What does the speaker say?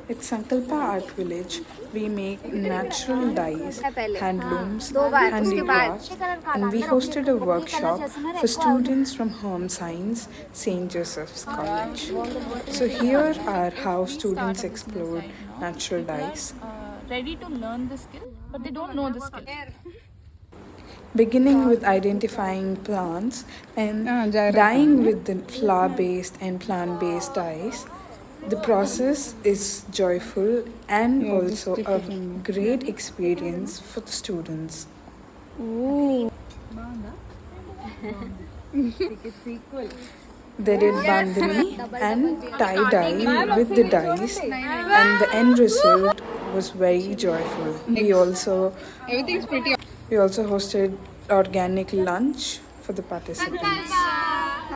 At Sankalpa Art Village, we make natural dyes, handlooms, handicraft, and we hosted a workshop for students from Home Science, St. Joseph's College. So here are how students explored natural dyes. Ready to learn the skill, but they don't know the skill. Beginning with identifying plants and dyeing with the flower based and plant based dyes. The process is joyful and also a great experience for the students. They did bandhani and tie dye with the dyes, and the end result was very joyful. We also hosted organic lunch for the participants.